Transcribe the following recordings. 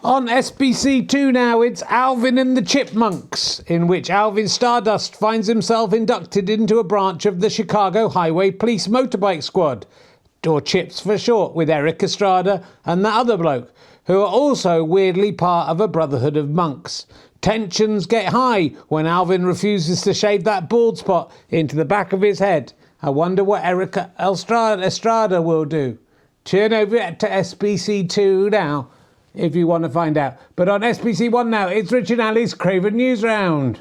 On SBC2 now, it's Alvin and the Chipmunks, in which Alvin Stardust finds himself inducted into a branch of the Chicago Highway Police Motorbike Squad, or CHIPS for short, with Eric Estrada and that other bloke, who are also weirdly part of a brotherhood of monks. Tensions get high when Alvin refuses to shave that bald spot into the back of his head. I wonder what Eric Estrada will do. Turn over to SBC2 now, if you want to find out. But on SBC1 now, it's Richard Alley's Craven Newsround.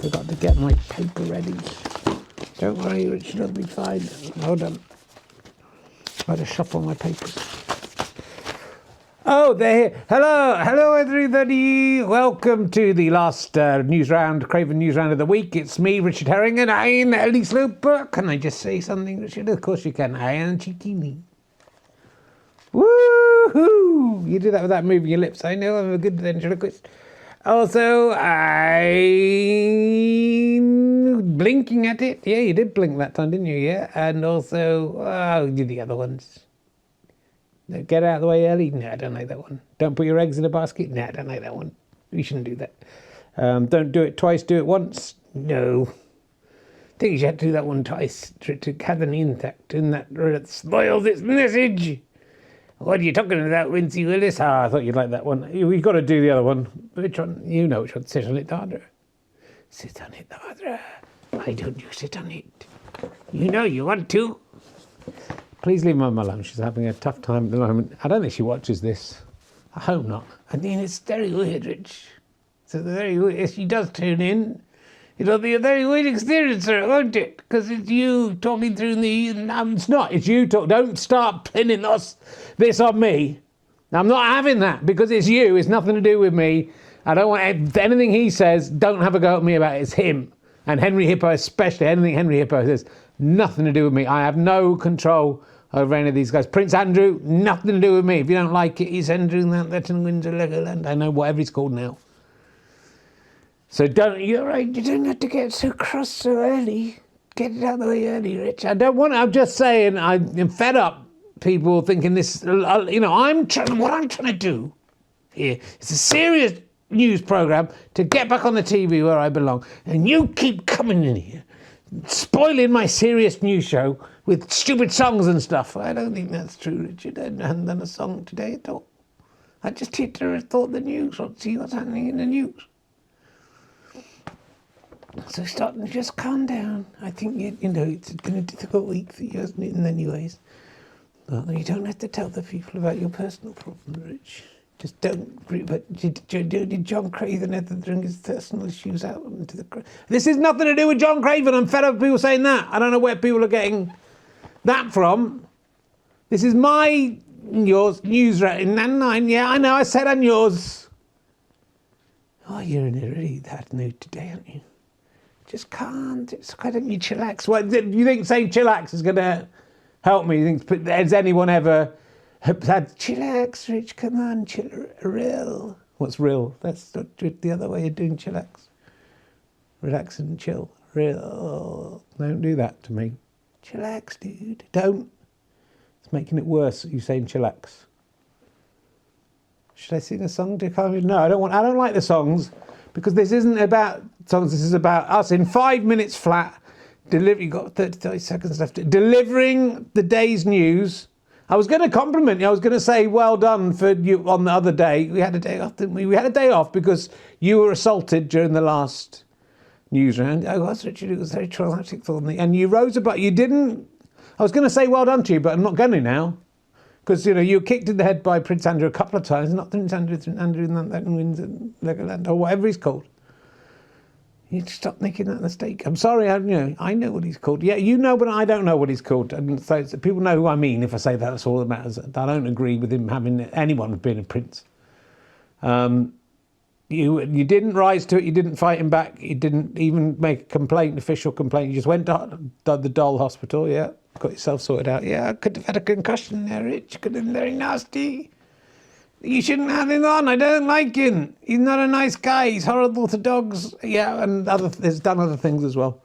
Forgot to get my paper ready. Don't worry, Richard, I'll be fine. Hold on. I'll just shuffle my papers. Oh, they're here. Hello, everybody. Welcome to the last Newsround, Craven Newsround of the week. It's me, Richard Herring, and I am Ellie Sloper. Can I just say something, Richard? Of course you can. I am Cheekini. Woohoo! You do that without moving your lips. I know I'm a good ventriloquist. Also, I'm blinking at it. Yeah, you did blink that time, didn't you? Yeah. And also, do the other ones. No, get out of the way, Ellie. No, I don't like that one. Don't put your eggs in a basket. No, I don't like that one. You shouldn't do that. Don't do it twice, do it once. No. I think you should have to do that one twice to have an impact in that it spoils its message. What are you talking about, Wincy Willis? I thought you'd like that one. We've got to do the other one. Which one? You know which one. Sit on it harder. Sit on it harder. Why don't you sit on it? You know you want to. Please leave Mum alone. She's having a tough time at the moment. I don't think she watches this. I hope not. I mean, it's very weird, Rich. So very weird. If she does tune in, it'll be a very weird experience, sir, won't it? Because it's you talking through the... No, it's not. It's you talk. Don't start pinning this on me. I'm not having that because it's you. It's nothing to do with me. I don't want anything he says. Don't have a go at me about it. It's him. And Henry Hippo especially. Anything Henry Hippo says, nothing to do with me. I have no control over any of these guys. Prince Andrew, nothing to do with me. If you don't like it, he's Andrew that in Windsor, Legoland. I know whatever he's called now. So you're right, you don't have to get so cross so early. Get it out of the way early, Rich. I'm just saying, I'm fed up people thinking this, what I'm trying to do here is a serious news program to get back on the TV where I belong. And you keep coming in here, spoiling my serious news show with stupid songs and stuff. I don't think that's true, Richard. I haven't done a song today at all. I just hit the thought the news, let's see what's happening in the news. So just calm down. I think, it's been a difficult week for you, hasn't it, in many ways. But you don't have to tell the people about your personal problems, Rich. Just don't. But did John Craven ever bring his personal issues out into the... This is nothing to do with John Craven. I'm fed up with people saying that. I don't know where people are getting that from. This is yours, Newsround. Yeah, I know, I said I'm yours. Oh, you're in a really bad mood today, aren't you? Just can't. Why don't you chillax? What, do you think saying chillax is going to help me? You think, has anyone ever had chillax, Rich? Come on, real. What's real? That's not the other way of doing chillax. Relax and chill. Real. Don't do that to me. Chillax, dude. Don't. It's making it worse. You saying chillax. Should I sing a song to calm you? No, I don't like the songs. Because this isn't about songs, this is about us in 5 minutes flat. You've got 30 seconds left. Delivering the day's news. I was going to compliment you. I was going to say, well done for you on the other day. We had a day off, didn't we? We had a day off because you were assaulted during the last Newsround. I was, Richard. It was very traumatic for me. And you rose above. You didn't... I was going to say well done to you, but I'm not going to now. Because, you were kicked in the head by Prince Andrew a couple of times. Not Prince Andrew that wins in Legoland, or whatever he's called. You stop making that mistake. I'm sorry, I know what he's called. Yeah, you know, but I don't know what he's called. And so people know who I mean if I say that's all that matters. I don't agree with him having anyone being a prince. You didn't rise to it. You didn't fight him back. You didn't even make a complaint, official complaint. You just went to the doll hospital. Yeah, got yourself sorted out. Yeah, I could have had a concussion there, Rich. Could have been very nasty. You shouldn't have him on. I don't like him. He's not a nice guy. He's horrible to dogs. Yeah, and he's done other things as well.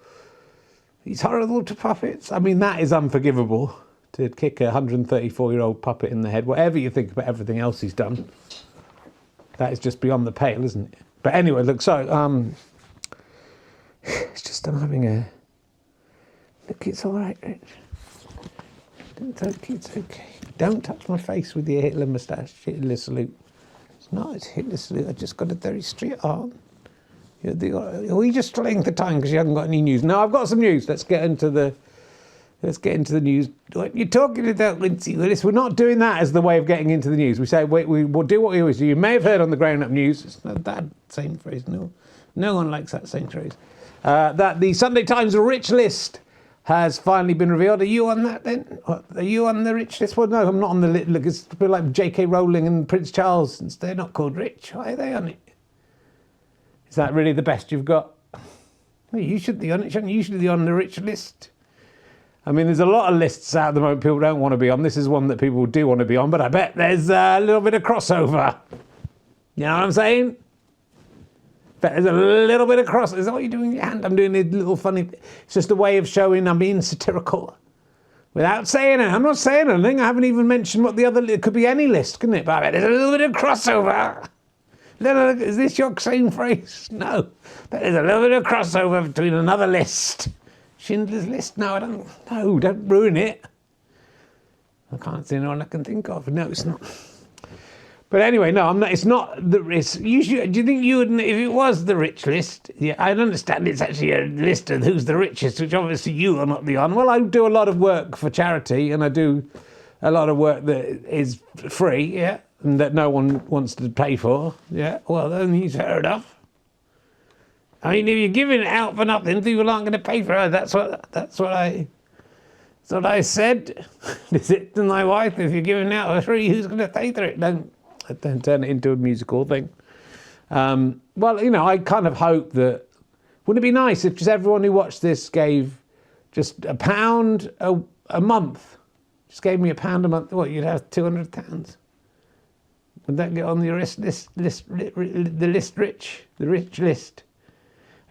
He's horrible to puppets. I mean, that is unforgivable, to kick a 134-year-old puppet in the head. Whatever you think about everything else he's done, that is just beyond the pale, isn't it? But anyway, look, so, it's just I'm having a... Look, it's all right, Rich. It's okay. Don't touch my face with your Hitler moustache, Hitler salute. It's not, it's Hitler salute. I just got a very straight arm. Are we just slaying the time because you haven't got any news? No, I've got some news. Let's get into the news. You're talking about Lindsay Willis. We're not doing that as the way of getting into the news. We say, wait, we'll do what we always do. You may have heard on the Grown Up News. It's not that same phrase. No one likes that same phrase. That the Sunday Times Rich List has finally been revealed. Are you on that then? Are you on the rich list? Well, no, I'm not on the list. Look, it's a bit like J.K. Rowling and Prince Charles, since they're not called rich. Why are they on it? Is that really the best you've got? Well, you should be on it, shouldn't you? You should be on the rich list. I mean, there's a lot of lists out at the moment people don't want to be on. This is one that people do want to be on, but I bet there's a little bit of crossover. You know what I'm saying? There's a little bit of cross. Is that what you're doing with your hand? I'm doing a little funny... It's just a way of showing I'm being satirical. Without saying it. I'm not saying anything. I haven't even mentioned what the other... It could be any list, couldn't it? But there's a little bit of crossover. Is this your same phrase? No. But there's a little bit of crossover between another list. Schindler's List? No, don't ruin it. I can't see anyone I can think of. No, it's not... But anyway, no, I'm not. It's not the risk. Do you think you would, if it was the rich list? Yeah, I understand it's actually a list of who's the richest, which obviously you are not the on. Well, I do a lot of work for charity, and I do a lot of work that is free, yeah, and that no one wants to pay for. Yeah, well, then fair enough. I mean, if you're giving it out for nothing, people aren't going to pay for it. That's what I said. Is it to my wife? If you're giving it out for free, who's going to pay for it? Don't turn it into a musical thing. Well, I kind of hope that... Wouldn't it be nice if just everyone who watched this gave just £1 a month? Just gave me £1 a month. What, you'd have £200? Would that get on the rich list? The rich list?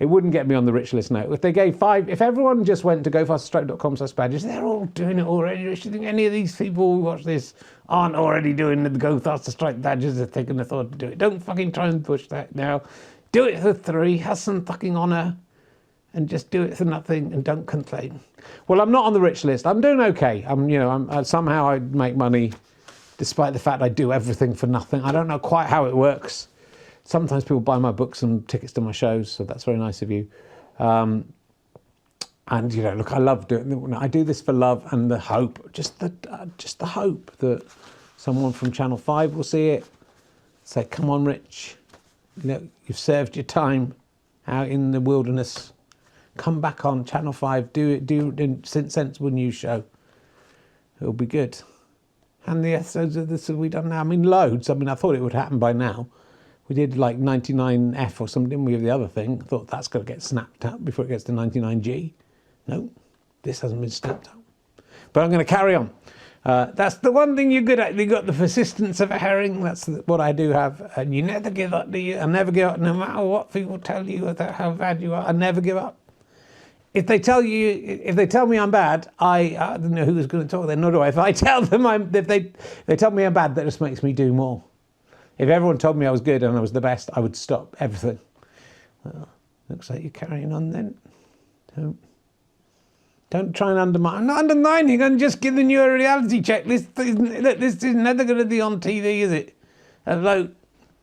It wouldn't get me on the rich list now. If they gave if everyone just went to gofasterstrike.com/badges, they're all doing it already. Do you think any of these people who watch this aren't already doing the Go Faster Strike badges if they can afford to do it? Don't fucking try and push that now. Do it for $3, have some fucking honour, and just do it for nothing and don't complain. Well, I'm not on the rich list. I'm doing okay. Somehow I make money despite the fact I do everything for nothing. I don't know quite how it works. Sometimes people buy my books and tickets to my shows, so that's very nice of you. And look, I love doing it. I do this for love and the hope, just the hope that someone from Channel 5 will see it, say, "Come on, Rich, you've served your time out in the wilderness. Come back on Channel 5, do a sensible news show. It'll be good." And the episodes of this have we done now? I mean, loads. I mean, I thought it would happen by now. We did like 99F or something, didn't we, of the other thing? I thought that's going to get snapped up before it gets to 99G. No, this hasn't been snapped up. But I'm going to carry on. That's the one thing you're good at. You got the persistence of a herring. That's what I do have. And you never give up, do you? I never give up, no matter what people tell you about how bad you are. I never give up. If they tell me I'm bad, I don't know who's going to talk then, nor do I. If I tell them if they tell me I'm bad, that just makes me do more. If everyone told me I was good and I was the best, I would stop everything. Well, looks like you're carrying on then. Don't try and undermine. I'm not undermining, I'm just giving you a reality check. This is never going to be on TV, is it? A bloke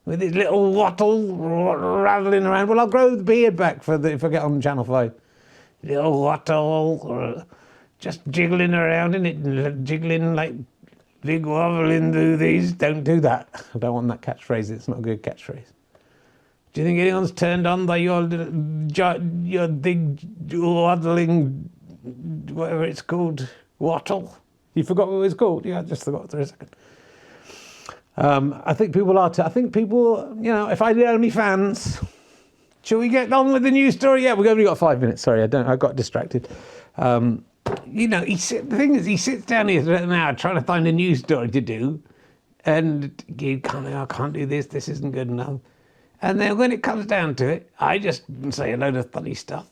with his little wattle rattling around. Well, I'll grow the beard back if I get on Channel 5. Little wattle, just jiggling around in it, jiggling like... Big wobbling do these. Don't do that. I don't want that catchphrase. It's not a good catchphrase. Do you think anyone's turned on by your big waddling, whatever it's called, wattle? You forgot what it was called? Yeah, I just forgot for a second. I think people are. I think people, if I did OnlyFans, shall we get on with the news story? Yeah, we've only got 5 minutes. Sorry, I got distracted. The thing is, he sits down here for an hour trying to find a news story to do, and I can't do this. This isn't good enough. And then when it comes down to it, I just say a load of funny stuff,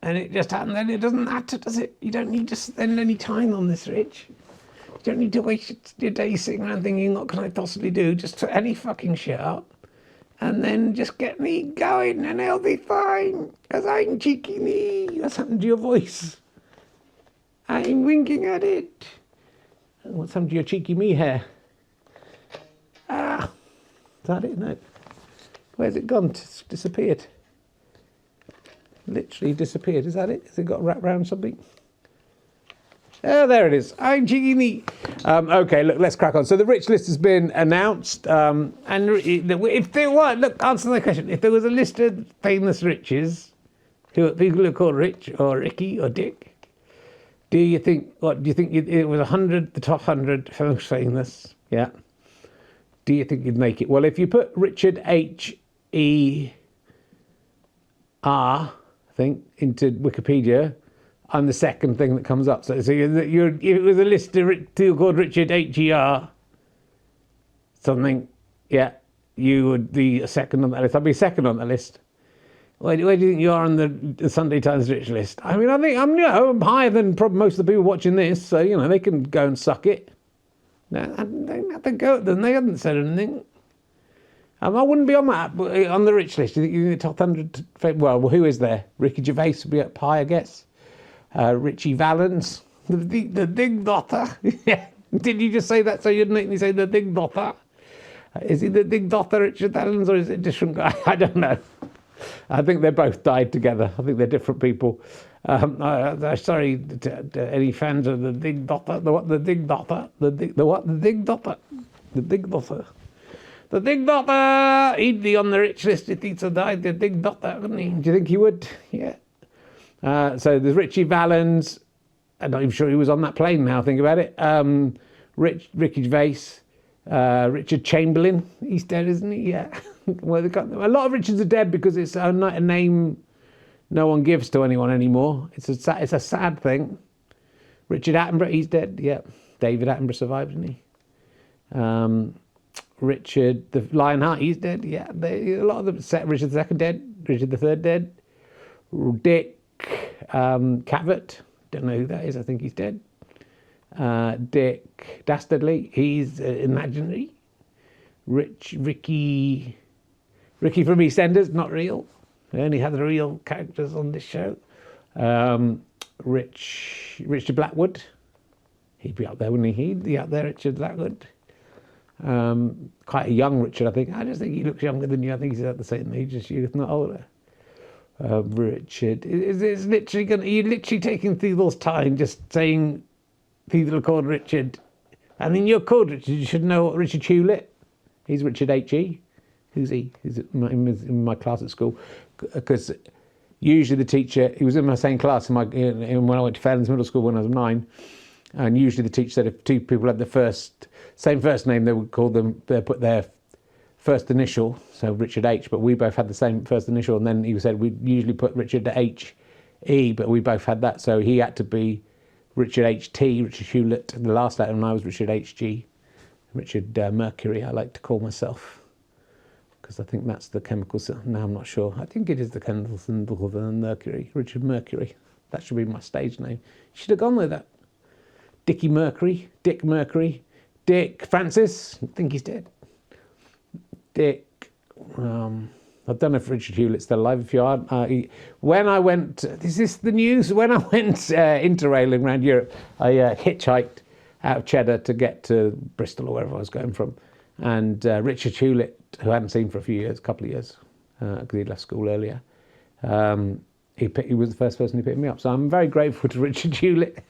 and it just happens. Then it doesn't matter, does it? You don't need to spend any time on this, Rich. You don't need to waste your day sitting around thinking, what can I possibly do? Just put any fucking shit up, and then just get me going, and it'll be fine. Because I'm cheeky me. What's happened to your voice? I'm winking at it. What's happened to your cheeky me hair? Is that it? No. Where's it gone? It's disappeared. Literally disappeared. Is that it? Has it got wrapped around something? Oh, there it is. I'm cheeky me. Okay, look, let's crack on. So the rich list has been announced. And if there were, look, answer the question. If there was a list of famous riches, people who are called Rich or Ricky or Dick, do you think it was 100, the top 100 most famous? Yeah. Do you think you'd make it? Well, if you put Richard H.E.R., I think, into Wikipedia, I'm the second thing that comes up. So if it was a list of people called Richard H.E.R. something, yeah, you would be a second on that list. I'd be second on that list. Where do you think you are on the Sunday Times rich list? I mean, I think I'm higher than probably most of the people watching this, so they can go and suck it. No, they have to go at them. They haven't said anything. I wouldn't be on that, but on the rich list. Do you think you're in the top 100? Well, who is there? Ricky Gervais would be up high, I guess. Richie Valens, the Gig Gokker. Yeah. Did you just say that so you'd make me say the Gig Gokker? Is he the Gig Gokker, Richard Valens, or is it a different guy? I don't know. I think they both died together. I think they're different people. Sorry to any fans of the Gig Gokker. The Gig Gokker? The Gig Gokker? The Gig Gokker. The Gig Gokker! He'd be on the rich list if he'd died. The Gig Gokker, wouldn't he? Do you think he would? Yeah. So there's Richie Valens. I'm not even sure he was on that plane now, think about it. Ricky Gervais. Richard Chamberlain. He's dead, isn't he? Yeah. Well, a lot of Richards are dead because it's a name no one gives to anyone anymore. It's a sad thing. Richard Attenborough, he's dead. Yeah. David Attenborough survived, didn't he? Richard the Lionheart, he's dead. Yeah. A lot of them. Richard II dead. Richard III dead. Dick Cavett, don't know who that is. I think he's dead. Dick Dastardly, he's imaginary. Ricky from EastEnders, not real. We only have the real characters on this show. Richard Blackwood, he'd be up there, wouldn't he? He'd be up there, Richard Blackwood. Quite a young Richard, I think. I just think he looks younger than you. I think he's at the same age as you, if not older. Richard, it's literally you're literally taking people's time just saying people are called Richard. I mean, you're called Richard. You should know Richard Hewlett. He's Richard H.E. Who's he? He's in my class at school. Because usually the teacher, he was in my same class when I went to Fairlands Middle School when I was 9. And usually the teacher said if two people had the same first name, they would call them, they put their first initial, so Richard H, but we both had the same first initial, and then he said we usually put Richard H.E, but we both had that, so he had to be Richard H.T, Richard Hewlett, and the last letter, and I was Richard H.G, Richard Mercury, I like to call myself, because I think that's the chemical, now I'm not sure, I think it is the chemical symbol of Mercury, Richard Mercury, that should be my stage name, should have gone with that. Dick Mercury, Dick Francis, I think he's dead. Dick, I don't know if Richard Hewlett's still alive. If you are, when I went, is this the news? When I went interrailing around Europe, I hitchhiked out of Cheddar to get to Bristol or wherever I was going from. And Richard Hewlett, who I hadn't seen for a couple of years, because he'd left school earlier, he was the first person who picked me up. So I'm very grateful to Richard Hewlett.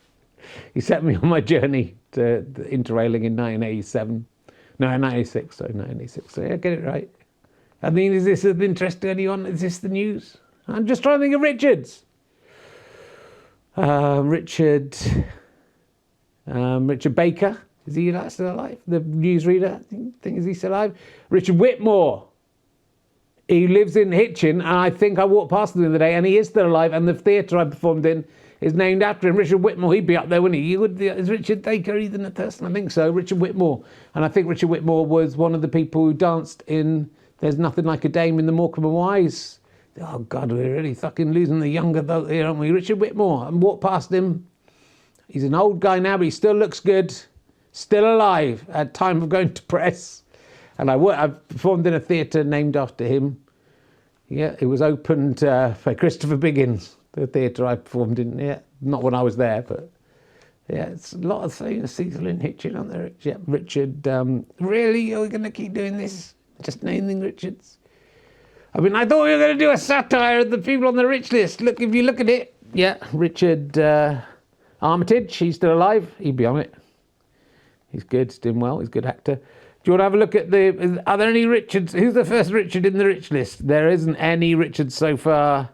He set me on my journey to interrailing in 1987. No, 1986, sorry, 1986. So yeah, get it right. I mean, is this of interest to anyone? Is this the news? I'm just trying to think of Richards. Richard Baker. Is he still alive? The newsreader. I think is he still alive? Richard Whitmore. He lives in Hitchin, and I think I walked past him the other day, and he is still alive. And the theatre I performed in is named after him. Richard Whitmore. He'd be up there, wouldn't he? Is Richard Baker even a person? I think so. Richard Whitmore. And I think Richard Whitmore was one of the people who danced in There's Nothing Like a Dame in the Morecambe and Wise. Oh, God, we're really fucking losing the younger though here, aren't we? Richard Whitmore. I walked past him. He's an old guy now, but he still looks good. Still alive at time of going to press. And I performed in a theatre named after him. Yeah, it was opened by Christopher Biggins, the theatre I performed in. Yeah, not when I was there, but yeah, it's a lot of things. Cecil and Hitchin, aren't there? Yeah, Richard. Really? Are we going to keep doing this? Just naming Richards? I mean, I thought we were going to do a satire of the people on the rich list. Look, if you look at it, yeah, Richard Armitage, he's still alive. He'd be on it. He's good, he's doing well, he's a good actor. Do you want to have a look at are there any Richards? Who's the first Richard in the rich list? There isn't any Richards so far.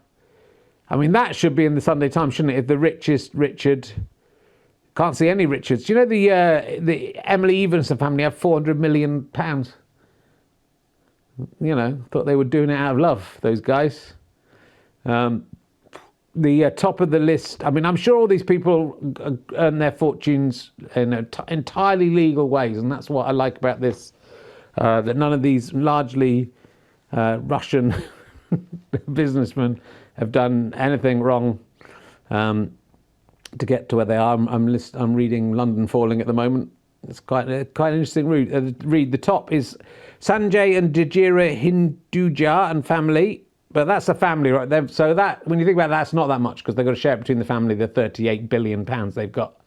I mean, that should be in the Sunday Times, shouldn't it? If the richest Richard. Can't see any Richards. Do you know the Emily Evenson family have £400 million? You know, thought they were doing it out of love, those guys. The top of the list, I mean, I'm sure all these people earn their fortunes in entirely legal ways, and that's what I like about this, that none of these largely Russian businessmen have done anything wrong to get to where they are. I'm reading London Falling at the moment. It's quite an interesting read. The top is Sanjay and Jajira Hinduja and family. But that's a family, right? So that, when you think about that, that's not that much because they've got to share it between the family, the £38 billion they've got.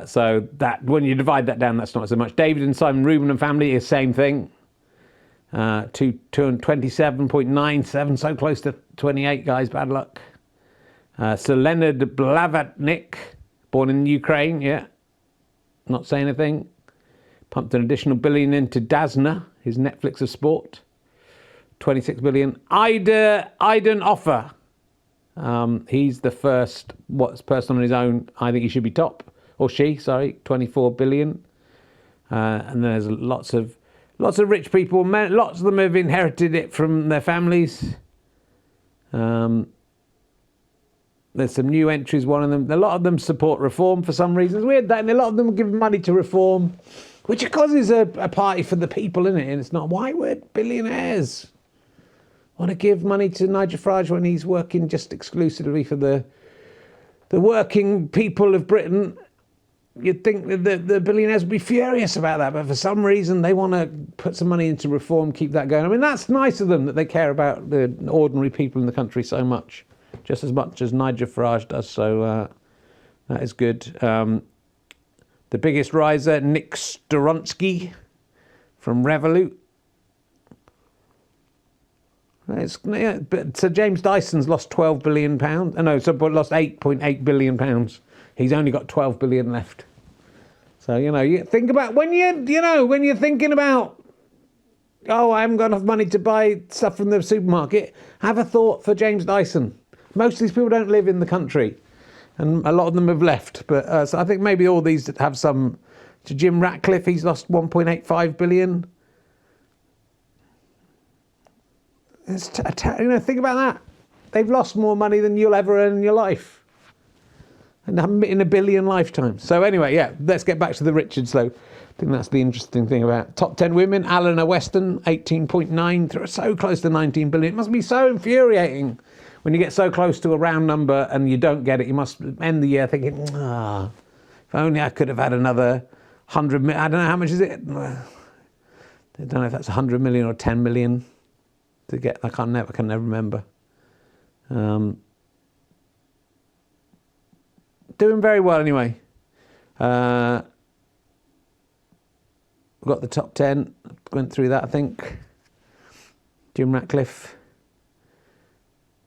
So that, when you divide that down, that's not so much. David and Simon Rubin and family is same thing. 27.97, so close to 28, guys, bad luck. Sir Leonard Blavatnik, born in Ukraine, yeah. Not saying anything. Pumped an additional $1 billion into Dasna, his Netflix of sport. 26 billion. Aiden Offer. He's the first person on his own. I think he should be top, or she. Sorry, 24 billion. And there's lots of rich people. Lots of them have inherited it from their families. There's some new entries. One of them. A lot of them support reform for some reasons. Weird that, and a lot of them give money to reform, which of course is a party for the people, isn't it? And it's not why we're billionaires. Want to give money to Nigel Farage when he's working just exclusively for the working people of Britain. You'd think that the billionaires would be furious about that, but for some reason they want to put some money into reform, keep that going. I mean, that's nice of them that they care about the ordinary people in the country so much, just as much as Nigel Farage does. So that is good. The biggest riser, Nick Storonsky from Revolut. But Sir James Dyson's lost £12 billion. Lost £8.8 billion. He's only got 12 billion left. So, you think about when you're thinking about, I haven't got enough money to buy stuff from the supermarket, have a thought for James Dyson. Most of these people don't live in the country, and a lot of them have left. But so I think maybe all these have some. To Jim Ratcliffe, he's lost 1.85 billion. Think about that. They've lost more money than you'll ever earn in your life, and in a billion lifetimes. So anyway, yeah, let's get back to the Richards though. I think that's the interesting thing about it. Top 10 women. Alana Weston, 18.9, so close to 19 billion. It must be so infuriating when you get so close to a round number and you don't get it. You must end the year thinking, if only I could have had another 100 million. I don't know, how much is it? I don't know if that's 100 million or 10 million. To get, I can never remember. Doing very well anyway. We've got the top 10. Went through that, I think. Jim Ratcliffe.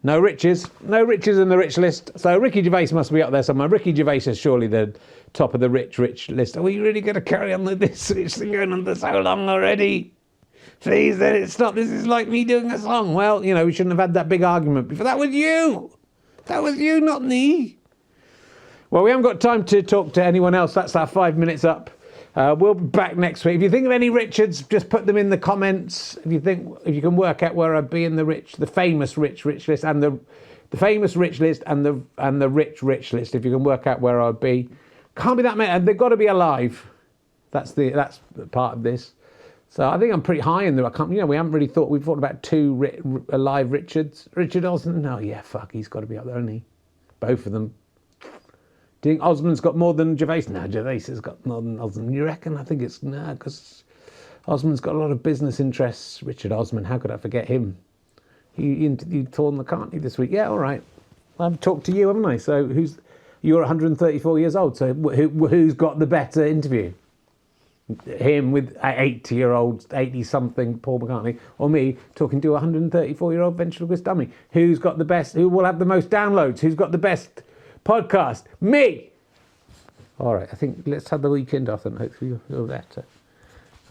No riches in the rich list. So Ricky Gervais must be up there somewhere. Ricky Gervais is surely the top of the rich list. Are we really going to carry on with this? It's been going on for so long already. Please, then it's not. This is like me doing a song. Well, you know, we shouldn't have had that big argument before. That was you. That was you, not me. Well, we haven't got time to talk to anyone else. That's our 5 minutes up. We'll be back next week. If you think of any Richards, just put them in the comments. If you can work out where I'd be in the famous rich list, and the famous rich list, and the rich list. If you can work out where I'd be, can't be that many. And they've got to be alive. That's part of this. So I think I'm pretty high in there. We haven't really thought. We've thought about 2 alive Richards. Richard Osman. No, yeah, fuck. He's got to be up there, hasn't he? Both of them. Do you think Osman's got more than Gervais? No, Gervais has got more than Osman. You reckon? I think it's no, because Osman's got a lot of business interests. Richard Osman, how could I forget him? He torn the cartney this week. Yeah, all right. I've talked to you, haven't I? So you're 134 years old. So who's got the better interview? Him with 80-year-old, 80-something Paul McCartney, or me talking to a 134-year-old ventriloquist dummy? Who's got the best? Who will have the most downloads? Who's got the best podcast? Me. All right, I think let's have the weekend off and hopefully you'll feel better.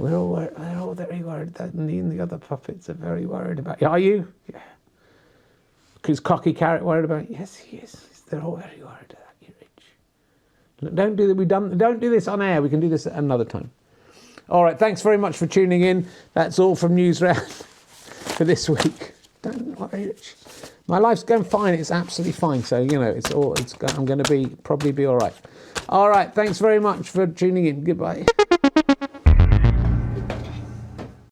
They're all very worried. Me and the other puppets are very worried about you. Are you? Yeah. Is Cocky Carrot worried about you? Yes, he is. They're all very worried about you, Rich. Look, don't do this on air. We can do this at another time. All right, thanks very much for tuning in. That's all from Newsround for this week. Don't worry, Rich. My life's going fine. It's absolutely fine. So, you know, I'm going to probably be all right. All right. Thanks very much for tuning in. Goodbye.